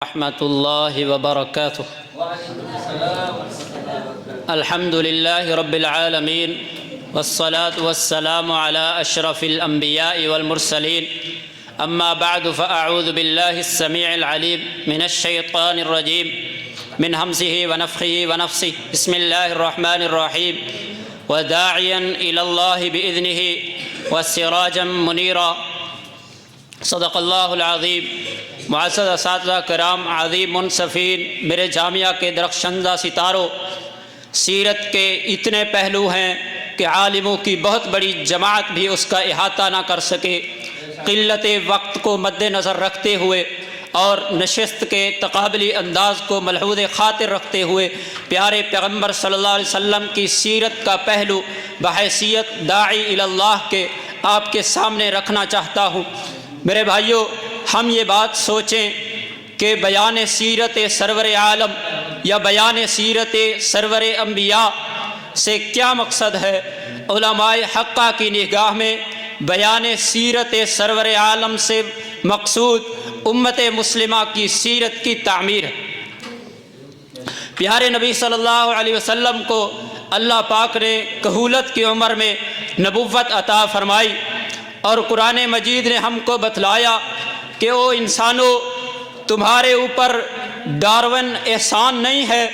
رحمۃ اللہ وبرکاتہ۔ الحمد للہ رب العالمین والصلاة والسلام علی اشرف الانبیاء والمرسلین، اما بعد فاعوذ باللہ السمیع العلیم من الشیطان الرجیم من ہمزہ ونفخہ ونفثہ، بسم اللہ الرحمن الرحیم، وداعیا الی اللہ باذنہ وسراجا منیرا، صدق اللہ العظیم۔ معزز اساتذہ کرام، عظیم منصفین، میرے جامعہ کے درخشندہ ستاروں، سیرت کے اتنے پہلو ہیں کہ عالموں کی بہت بڑی جماعت بھی اس کا احاطہ نہ کر سکے۔ قلت وقت کو مد نظر رکھتے ہوئے اور نشست کے تقابلی انداز کو ملحوظ خاطر رکھتے ہوئے پیارے پیغمبر صلی اللہ علیہ وسلم کی سیرت کا پہلو بحیثیت داعی الی اللہ کے آپ کے سامنے رکھنا چاہتا ہوں۔ میرے بھائیوں، ہم یہ بات سوچیں کہ بیان سیرت سرور عالم یا بیان سیرت سرور انبیاء سے کیا مقصد ہے؟ علماء حقہ کی نگاہ میں بیان سیرت سرور عالم سے مقصود امت مسلمہ کی سیرت کی تعمیر ہے۔ پیارے نبی صلی اللہ علیہ وسلم کو اللہ پاک نے کہولت کی عمر میں نبوت عطا فرمائی، اور قرآن مجید نے ہم کو بتلایا کہ او انسانوں، تمہارے اوپر ڈارون احسان نہیں ہے،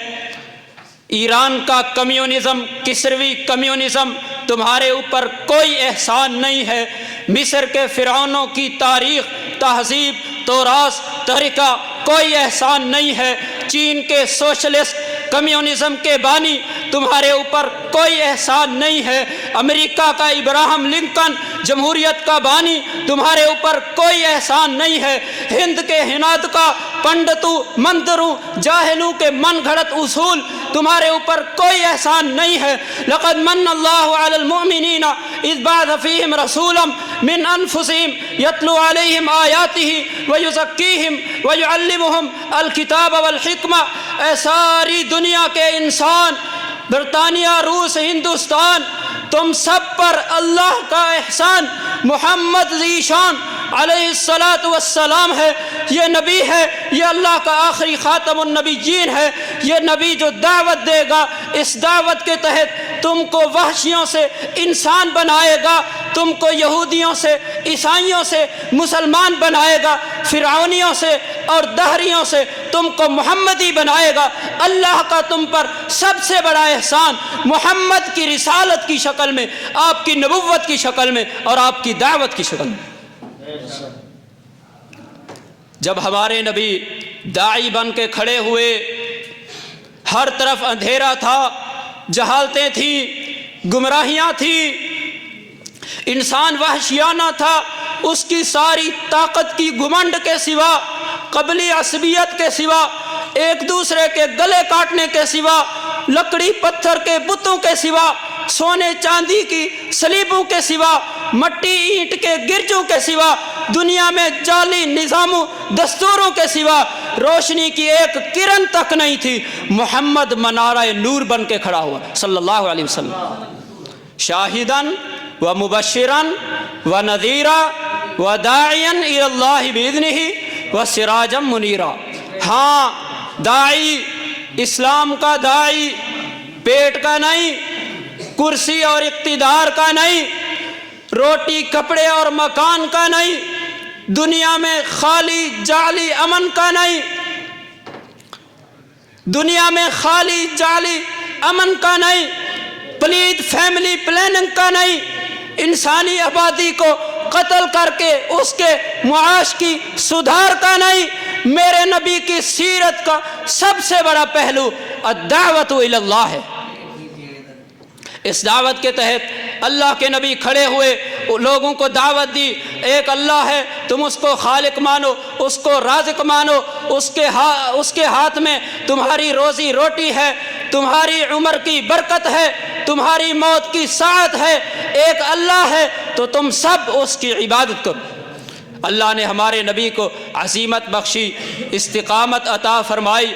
ایران کا کمیونزم، کسروی کمیونزم تمہارے اوپر کوئی احسان نہیں ہے، مصر کے فرعونوں کی تاریخ، تہذیب، توراث، طریقہ کوئی احسان نہیں ہے، چین کے سوشلسٹ کمیونزم کے بانی تمہارے اوپر کوئی احسان نہیں ہے، امریکہ کا ابراہم لنکن جمہوریت کا بانی تمہارے اوپر کوئی احسان نہیں ہے، ہند کے ہناد کا پنڈتوں، مندروں، جاہلوں کے من گھڑت اصول تمہارے اوپر کوئی احسان نہیں ہے۔ لقد من اللہ علی المؤمنین اذ بعث فیہم رسولا من انفسہم یتلو علیہم آیاتہ ویزکیہم ویعلمہم الکتاب والحکمہ۔ اے ساری دنیا کے انسان، برطانیہ، روس، ہندوستان، تم سب پر اللہ کا احسان محمد ذیشان علیہ السلام ہے۔ یہ نبی ہے، یہ اللہ کا آخری خاتم النبیین ہے، یہ نبی جو دعوت دے گا، اس دعوت کے تحت تم کو وحشیوں سے انسان بنائے گا، تم کو یہودیوں سے، عیسائیوں سے مسلمان بنائے گا، فرعونیوں سے اور دہریوں سے تم کو محمدی بنائے گا۔ اللہ کا تم پر سب سے بڑا احسان محمد کی رسالت کی شکل میں، آپ کی نبوت کی شکل میں اور آپ کی دعوت کی شکل میں۔ جب ہمارے نبی داعی بن کے کھڑے ہوئے، ہر طرف اندھیرا تھا، جہالتیں تھیں، گمراہیاں تھیں، انسان وحشیانہ تھا، اس کی ساری طاقت کی گھمنڈ کے سوا، قبلی عصبیت کے سوا، ایک دوسرے کے گلے کاٹنے کے سوا، لکڑی پتھر کے بتوں کے سوا، سونے چاندی کی صلیبوں کے سوا، مٹی اینٹ کے گرجوں کے سوا، دنیا میں جعلی نظاموں دستوروں کے سوا روشنی کی ایک کرن تک نہیں تھی۔ محمد منارہ نور بن کے کھڑا ہوا صلی اللہ علیہ وسلم، شاہداً و مبشراً و نذیراً و داعیاً الی اللہ باذنہ و سراجا منیرا۔ ہاں، داعی، اسلام کا داعی پیٹ کا نہیں، کرسی اور اقتدار کا نہیں، روٹی کپڑے اور مکان کا نہیں، دنیا میں خالی جعلی امن کا نہیں، دنیا میں خالی جعلی امن کا نہیں، پلید فیملی پلاننگ کا نہیں، انسانی آبادی کو قتل کر کے اس کے معاش کی سدھار کا نہیں۔ میرے نبی کی سیرت کا سب سے بڑا پہلو الدعوت الی اللہ ہے۔ اس دعوت کے تحت اللہ کے نبی کھڑے ہوئے، لوگوں کو دعوت دی، ایک اللہ ہے، تم اس کو خالق مانو، اس کو رازق مانو، اس کے ہاتھ میں تمہاری روزی روٹی ہے، تمہاری عمر کی برکت ہے، تمہاری موت کی ساعت ہے، ایک اللہ ہے تو تم سب اس کی عبادت کرو۔ اللہ نے ہمارے نبی کو عزیمت بخشی، استقامت عطا فرمائی،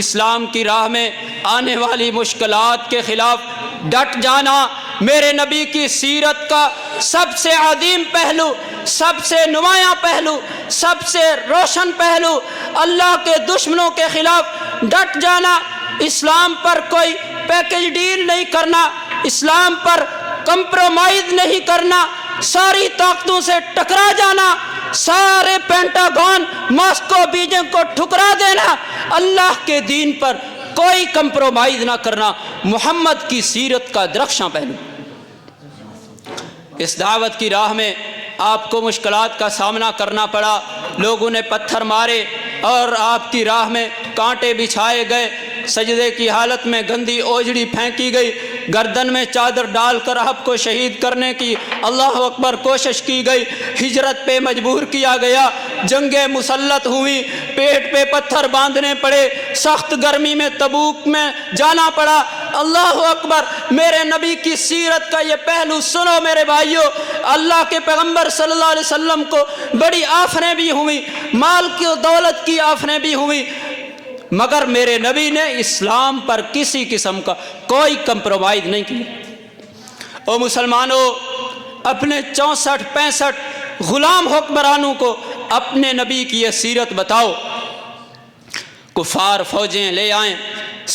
اسلام کی راہ میں آنے والی مشکلات کے خلاف ڈٹ جانا۔ میرے نبی کی سیرت کا سب سے عظیم پہلو سب سے نمایاں پہلو، سب سے روشن پہلو، اللہ کے دشمنوں کے خلاف ڈٹ جانا، اسلام پر کوئی پیکج ڈیل نہیں کرنا، اسلام پر کمپرومائز نہیں کرنا، ساری طاقتوں سے ٹکرا جانا، سارے پینٹاگون ماسکو بیجنگ کو ٹھکرا دینا، اللہ کے دین پر کوئی کمپرومائز نہ کرنا، محمد کی سیرت کا درخشاں پہلو۔ اس دعوت کی راہ میں آپ کو مشکلات کا سامنا کرنا پڑا، لوگوں نے پتھر مارے اور آپ کی راہ میں کانٹے بچھائے گئے، سجدے کی حالت میں گندی اوجڑی پھینکی گئی، گردن میں چادر ڈال کر آپ کو شہید کرنے کی اللہ اکبر کوشش کی گئی، ہجرت پہ مجبور کیا گیا، جنگیں مسلط ہوئی، پیٹ پہ پتھر باندھنے پڑے، سخت گرمی میں تبوک میں جانا پڑا، اللہ اکبر۔ میرے نبی کی سیرت کا یہ پہلو سنو میرے بھائیو، اللہ کے پیغمبر صلی اللہ علیہ وسلم کو بڑی آفریں بھی ہوئی، مال کی دولت کی آفریں بھی ہوئی، مگر میرے نبی نے اسلام پر کسی قسم کا کوئی کمپرومائز نہیں کیا۔ او مسلمانوں، اپنے 64-65 غلام حکمرانوں کو اپنے نبی کی یہ سیرت بتاؤ، کفار فوجیں لے آئیں،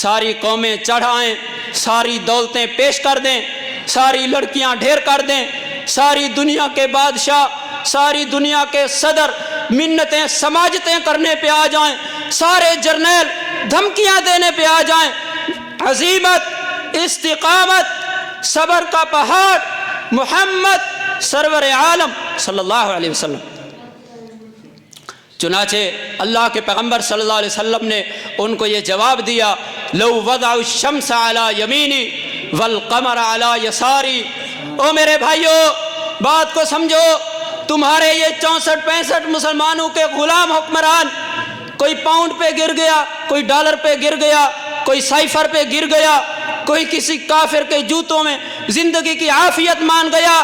ساری قومیں چڑھ آئیں، ساری دولتیں پیش کر دیں، ساری لڑکیاں ڈھیر کر دیں، ساری دنیا کے بادشاہ، ساری دنیا کے صدر منتیں سماجتیں کرنے پہ آ جائیں، سارے جرنیل دھمکیاں دینے پہ آ جائیں، عزیمت، استقامت، صبر کا پہاڑ محمد سرور عالم صلی اللہ علیہ وسلم۔ چنانچہ اللہ کے پیغمبر صلی اللہ علیہ وسلم نے ان کو یہ جواب دیا، لو وضع الشمس علی یمینی والقمر علی یساری۔ او میرے بھائیو، بات کو سمجھو، تمہارے یہ 64-65 مسلمانوں کے غلام حکمران، کوئی پاؤنڈ پہ گر گیا، کوئی ڈالر پہ گر گیا، کوئی سائفر پہ گر گیا، کوئی کسی کافر کے جوتوں میں زندگی کی عافیت مان گیا۔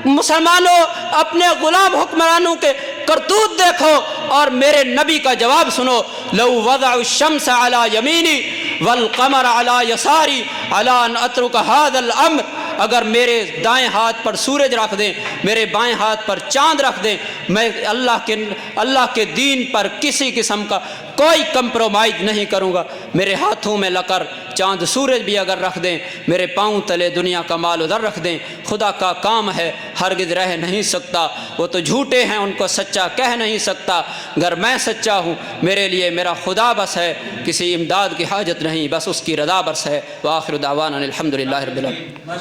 مسلمانوں، اپنے غلام حکمرانوں کے کرتوت دیکھو اور میرے نبی کا جواب سنو، لو وضع الشمس علی یمینی والقمر علی یساری علی ان اترک ھذا الامر، اگر میرے دائیں ہاتھ پر سورج رکھ دیں، میرے بائیں ہاتھ پر چاند رکھ دیں، میں اللہ کے دین پر کسی قسم کا کوئی کمپرومائز نہیں کروں گا۔ میرے ہاتھوں میں لکر چاند سورج بھی اگر رکھ دیں، میرے پاؤں تلے دنیا کا مال ادھر رکھ دیں، خدا کا کام ہے، ہرگز رہ نہیں سکتا۔ وہ تو جھوٹے ہیں، ان کو سچا کہہ نہیں سکتا، اگر میں سچا ہوں، میرے لیے میرا خدا بس ہے، کسی امداد کی حاجت نہیں، بس اس کی رضا بس ہے۔ وآخر دعوانا الحمدللہ رب العالمین۔